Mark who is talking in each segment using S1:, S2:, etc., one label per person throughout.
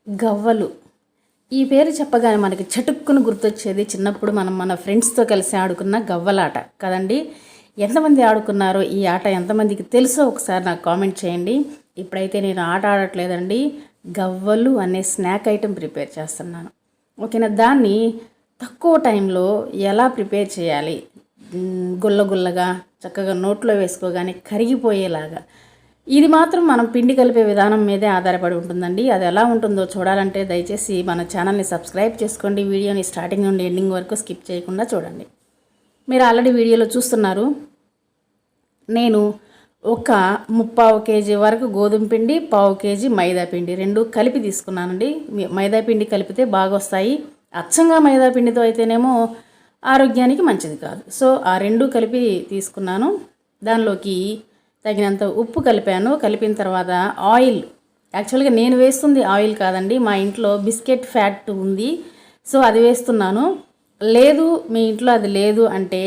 S1: గవ్వలు. ఈ పేరు చెప్పగానే మనకి చటుక్కున గుర్తొచ్చేది చిన్నప్పుడు మనం మన ఫ్రెండ్స్తో కలిసి ఆడుకున్న గవ్వలాట కదండి. ఎంతమంది ఆడుకున్నారో ఈ ఆట, ఎంతమందికి తెలుసో ఒకసారి నాకు కామెంట్ చేయండి. ఇప్పుడైతే నేను ఆట ఆడట్లేదండి, గవ్వలు అనే స్నాక్ ఐటెం ప్రిపేర్ చేస్తున్నాను. ఓకేనా, దాన్ని తక్కువ టైంలో ఎలా ప్రిపేర్ చేయాలి, గుల్ల గుల్లగా చక్కగా నోట్లో వేసుకోగానే కరిగిపోయేలాగా, ఇది మాత్రం మనం పిండి కలిపే విధానం మీదే ఆధారపడి ఉంటుందండి. అది ఎలా ఉంటుందో చూడాలంటే దయచేసి మన ఛానల్ని సబ్స్క్రైబ్ చేసుకోండి. వీడియోని స్టార్టింగ్ నుండి ఎండింగ్ వరకు స్కిప్ చేయకుండా చూడండి. మీరు ఆల్రెడీ వీడియోలో చూస్తున్నారు. నేను ఒక 3/4 కేజీ వరకు గోధుమ పిండి, 1/4 కేజీ మైదా పిండి రెండు కలిపి తీసుకున్నానండి. మైదా పిండి కలిపితే బాగా వస్తాయి. అచ్చంగా మైదా పిండితో అయితేనేమో ఆరోగ్యానికి మంచిది కాదు. సో ఆ రెండు కలిపి తీసుకున్నాను. దానిలోకి తగినంత ఉప్పు కలిపాను. కలిపిన తర్వాత ఆయిల్, యాక్చువల్గా నేను వేస్తుంది ఆయిల్ కాదండి, మా ఇంట్లో బిస్కెట్ ఫ్యాట్ ఉంది, సో అది వేస్తున్నాను. లేదు మీ ఇంట్లో అది లేదు అంటే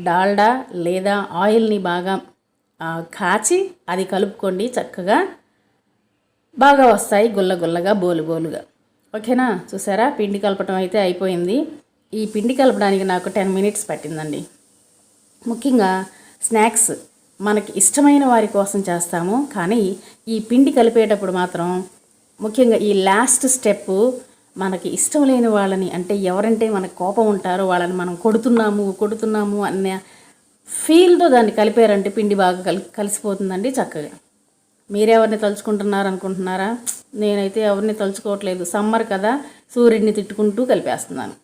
S1: డాల్డా లేదా ఆయిల్ని బాగా కాచి అది కలుపుకోండి. చక్కగా బాగా వస్తాయి, గుల్ల గుల్లగా బోలు బోలుగా. ఓకేనా, చూసారా పిండి కలపటం అయితే అయిపోయింది. ఈ పిండి కలపడానికి నాకు 10 మినిట్స్ పట్టిందండి. ముఖ్యంగా స్నాక్స్ మనకి ఇష్టమైన వారి కోసం చేస్తాము, కానీ ఈ పిండి కలిపేటప్పుడు మాత్రం ముఖ్యంగా ఈ లాస్ట్ స్టెప్ మనకి ఇష్టం లేని వాళ్ళని, అంటే ఎవరంటే మనకు కోపం ఉంటారో వాళ్ళని మనం కొడుతున్నాము అన్న ఫీల్తో దాన్ని కలిపారంటే పిండి బాగా కలిసిపోతుందండి చక్కగా. మీరెవరిని తలుచుకుంటున్నారు అనుకుంటున్నారా? నేనైతే ఎవరిని తలుచుకోవట్లేదు. సమ్మర్ కదా, సూర్యుడిని తిట్టుకుంటూ కలిపేస్తున్నాను.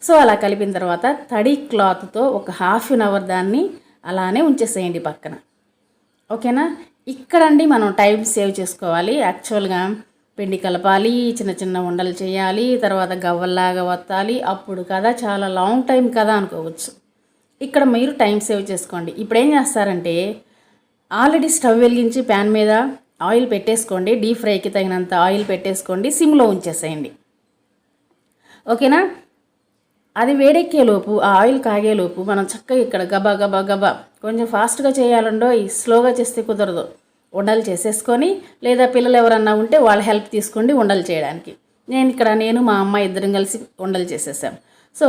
S1: సో అలా కలిపిన తర్వాత తడి క్లాత్తో ఒక ½ అన్ అవర్ దాన్ని అలానే ఉంచేసేయండి పక్కన. ఓకేనా, ఇక్కడండి మనం టైం సేవ్ చేసుకోవాలి. యాక్చువల్గా పిండి కలపాలి, చిన్న చిన్న ఉండలు చేయాలి, తర్వాత గవ్వల్లాగా వత్తాలి, అప్పుడు కదా చాలా లాంగ్ టైం కదా అనుకోవచ్చు. ఇక్కడ మీరు టైం సేవ్ చేసుకోండి. ఇప్పుడు ఏం చేస్తారంటే ఆల్రెడీ స్టవ్ వెలిగించి ప్యాన్ మీద ఆయిల్ పెట్టేసుకోండి. డీప్ ఫ్రైకి తగినంత ఆయిల్ పెట్టేసుకోండి, సిమ్లో ఉంచేసేయండి. ఓకేనా, అది వేడెక్కేలోపు, ఆ ఆయిల్ కాగేలోపు మనం చక్కగా ఇక్కడ గబా గబా గబా కొంచెం ఫాస్ట్గా చేయాలండో, స్లోగా చేస్తే కుదరదు. ఉండలు చేసేసుకొని, లేదా పిల్లలు ఎవరన్నా ఉంటే వాళ్ళ హెల్ప్ తీసుకోండి ఉండలు చేయడానికి. నేను మా అమ్మ ఇద్దరం కలిసి ఉండలు చేసేసాం. సో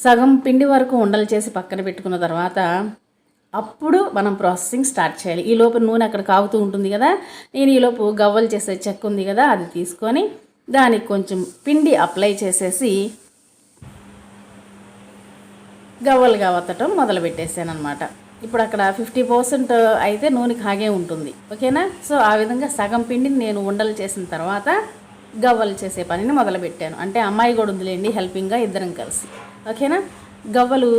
S1: సగం పిండి వరకు ఉండలు చేసి పక్కన పెట్టుకున్న తర్వాత అప్పుడు మనం ప్రాసెసింగ్ స్టార్ట్ చేయాలి. ఈలోపు నూనె అక్కడ కాగుతూ ఉంటుంది కదా, నేను ఈలోపు గవ్వలు చేసే చెక్క ఉంది కదా అది తీసుకొని దానికి కొంచెం పిండి అప్లై చేసేసి గవ్వలుగా వత్తటం మొదలుపెట్టేసాను అనమాట. ఇప్పుడు అక్కడ 50% అయితే నూనె కాగే ఉంటుంది. ఓకేనా, సో ఆ విధంగా సగం పిండిని నేను ఉండలు చేసిన తర్వాత గవ్వలు చేసే పనిని మొదలుపెట్టాను. అంటే అమ్మాయి కూడా ఉందిలేండి హెల్పింగ్గా, ఇద్దరం కలిసి. ఓకేనా, గవ్వలు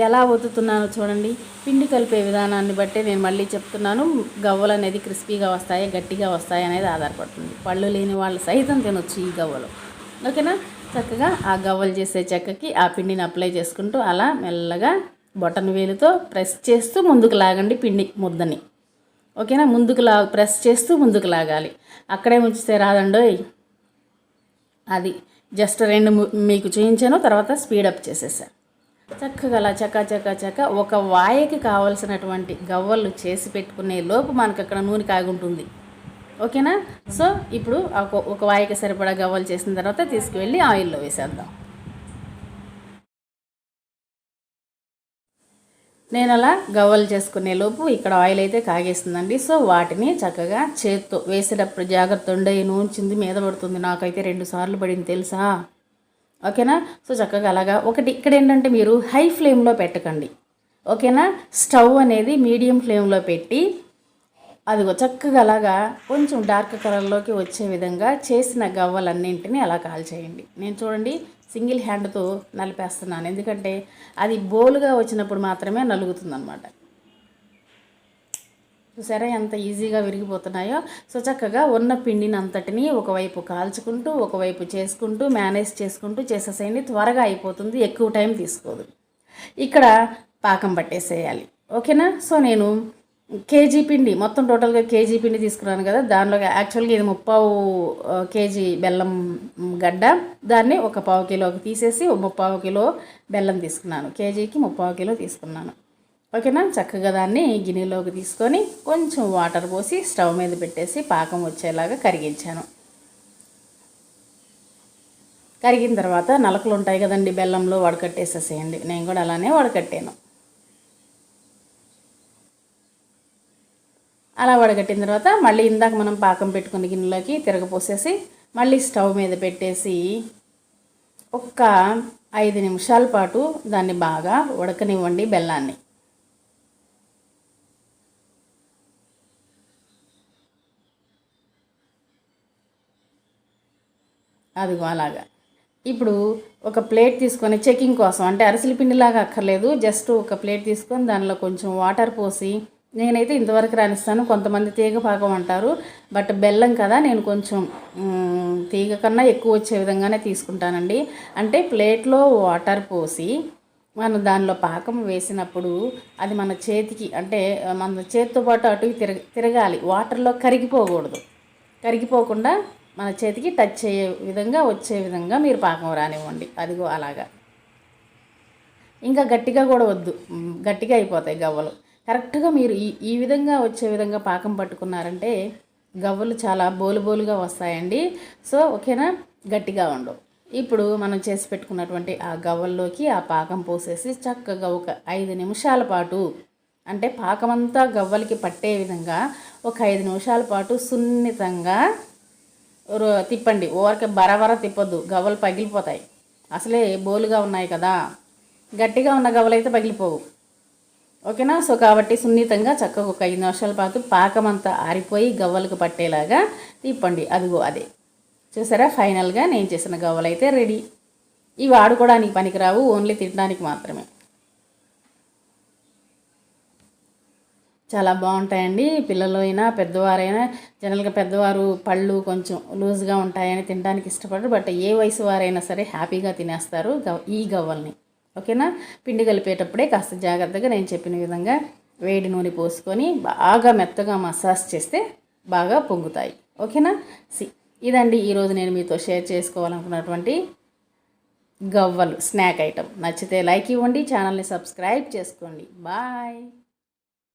S1: ఎలా ఒత్తుతున్నానో చూడండి. పిండి కలిపే విధానాన్ని బట్టి నేను మళ్ళీ చెప్తున్నాను, గవ్వలు అనేది క్రిస్పీగా వస్తాయి, గట్టిగా వస్తాయి అనేది ఆధారపడుతుంది. పళ్ళు లేని వాళ్ళు సహితం తినొచ్చు ఈ గవ్వలు. ఓకేనా, చక్కగా ఆ గవ్వలు చేసే చెక్కకి ఆ పిండిని అప్లై చేసుకుంటూ అలా మెల్లగా బొటన వేలుతో ప్రెస్ చేస్తూ ముందుకు లాగండి పిండి ముద్దని. ఓకేనా, ప్రెస్ చేస్తూ ముందుకు లాగాలి. అక్కడే ఉంచితే రాదండోయ్. అది జస్ట్ 2 మీకు చూపించాను, తర్వాత స్పీడప్ చేసేసాను. చక్కగా అలా చక్క ఒక వాయకి కావాల్సినటువంటి గవ్వలు చేసి పెట్టుకునే లోపు మనకు అక్కడ నూనె కాగుంటుంది. ఓకేనా, సో ఇప్పుడు ఒక వాయికి సరిపడా గవ్వలు చేసిన తర్వాత తీసుకువెళ్ళి ఆయిల్లో వేసేద్దాం. నేను అలా గవ్వలు చేసుకునే లోపు ఇక్కడ ఆయిల్ అయితే కాగేస్తుందండి. సో వాటిని చక్కగా చేత్తో వేసేటప్పుడు జాగ్రత్త ఉండే, నూనె మీద పడుతుంది. నాకైతే 2 సార్లు పడింది తెలుసా. ఓకేనా, సో చక్కగా అలాగా ఒకటి. ఇక్కడ ఏంటంటే మీరు హై ఫ్లేమ్లో పెట్టకండి. ఓకేనా, స్టవ్ అనేది మీడియం ఫ్లేమ్లో పెట్టి అదిగో చక్కగా అలాగా కొంచెం డార్క్ కలర్లోకి వచ్చే విధంగా చేసిన గవ్వలన్నింటినీ అలా కాల్చేయండి. నేను చూడండి సింగిల్ హ్యాండ్తో నలిపేస్తున్నాను, ఎందుకంటే అది బోలుగా వచ్చినప్పుడు మాత్రమే నలుగుతుంది అనమాట. చూసారా ఎంత ఈజీగా విరిగిపోతున్నాయో. సో చక్కగా ఉన్న పిండిని అంతటిని ఒకవైపు కాల్చుకుంటూ ఒకవైపు చేసుకుంటూ మేనేజ్ చేసుకుంటూ చేసేసేయండి. త్వరగా అయిపోతుంది, ఎక్కువ టైం తీసుకోదు. ఇక్కడ పాకం పట్టేసేయాలి. ఓకేనా, సో నేను కేజీ పిండి, మొత్తం టోటల్గా కేజీ పిండి తీసుకున్నాను కదా, దానిలో యాక్చువల్గా ఇది 3/4 కేజీ బెల్లం గడ్డ, దాన్ని ఒక 1/4 కిలోకి తీసేసి 3/4 కిలో బెల్లం తీసుకున్నాను. కేజీకి 3/4 కిలో తీసుకున్నాను. ఓకేనా, చక్కగా దాన్ని గిన్నెలోకి తీసుకొని కొంచెం వాటర్ పోసి స్టవ్ మీద పెట్టేసి పాకం వచ్చేలాగా కరిగించాను. కరిగిన తర్వాత నలకలు ఉంటాయి కదండి బెల్లంలో, వడకట్టేసేసేయండి. నేను కూడా అలానే వడకట్టాను. అలా వడగట్టిన తర్వాత మళ్ళీ ఇందాక మనం పాకం పెట్టుకున్న గిన్నెలోకి తిరగపోసేసి మళ్ళీ స్టవ్ మీద పెట్టేసి ఒక్క 5 నిమిషాల పాటు దాన్ని బాగా ఉడకనివ్వండి బెల్లాన్ని. అదిగో అలాగా. ఇప్పుడు ఒక ప్లేట్ తీసుకొని చెకింగ్ కోసం, అంటే అరిసెల పిండిలాగా అక్కర్లేదు, జస్ట్ ఒక ప్లేట్ తీసుకొని దానిలో కొంచెం వాటర్ పోసి, నేనైతే ఇంతవరకు రానిస్తాను, కొంతమంది తీగ పాకం అంటారు, బట్ బెల్లం కదా నేను కొంచెం తీగ కన్నా ఎక్కువ వచ్చే విధంగానే తీసుకుంటానండి. అంటే ప్లేట్లో వాటర్ పోసి మనం దానిలో పాకం వేసినప్పుడు అది మన చేతికి, అంటే మన చేతితో పాటు అటు తిరగాలి, వాటర్లో కరిగిపోకూడదు. కరిగిపోకుండా మన చేతికి టచ్ అయ్యే విధంగా వచ్చే విధంగా మీరు పాకం రానివ్వండి. అదిగో అలాగా. ఇంకా గట్టిగా కూడా వద్దు, గట్టిగా అయిపోతాయి గవ్వలు. కరెక్ట్గా మీరు ఈ విధంగా వచ్చే విధంగా పాకం పట్టుకున్నారంటే గవ్వలు చాలా బోలుగా వస్తాయండి. సో ఓకేనా, గట్టిగా ఉండవు. ఇప్పుడు మనం చేసి పెట్టుకున్నటువంటి ఆ గవ్వల్లోకి ఆ పాకం పోసేసి చక్కగా ఒక 5 నిమిషాల పాటు, అంటే పాకమంతా గవ్వలకి పట్టే విధంగా ఒక 5 నిమిషాల పాటు సున్నితంగా తిప్పండి. ఊరికే బరబర తిప్పొద్దు, గవ్వలు పగిలిపోతాయి. అసలే బోలుగా ఉన్నాయి కదా, గట్టిగా ఉన్న గవ్వలు అయితే పగిలిపోవు. ఓకేనా. సో కాబట్టి సున్నితంగా చక్కగా ఒక 5 నిమిషాల పాటు పాకమంతా ఆరిపోయి గవ్వలకు పట్టేలాగా తిప్పండి. అదిగో అదే చూసారా, ఫైనల్గా నేను చేసిన గవ్వలు అయితే రెడీ. ఇవి ఆడుకోవడానికి పనికిరావు, ఓన్లీ తినడానికి మాత్రమే. చాలా బాగుంటాయండి. పిల్లలు అయినా పెద్దవారైనా, జనరల్గా పెద్దవారు పళ్ళు కొంచెం లూజ్గా ఉంటాయని తినడానికి ఇష్టపడరు, బట్ ఏ వయసు వారైనా సరే హ్యాపీగా తినేస్తారు ఈ గవ్వల్ని. ఓకేనా. పిండి కలిపేటప్పుడే కాస్త జాగ్రత్తగా నేను చెప్పిన విధంగా వేడి నూనె పోసుకొని బాగా మెత్తగా మసాజ్ చేస్తే బాగా పొంగుతాయి. ఓకేనా. ఇదండి ఈరోజు నేను మీతో షేర్ చేసుకోవాలనుకున్నటువంటి గవ్వలు స్నాక్ ఐటమ్. నచ్చితే లైక్ ఇవ్వండి, ఛానల్ని సబ్స్క్రైబ్ చేసుకోండి. బాయ్.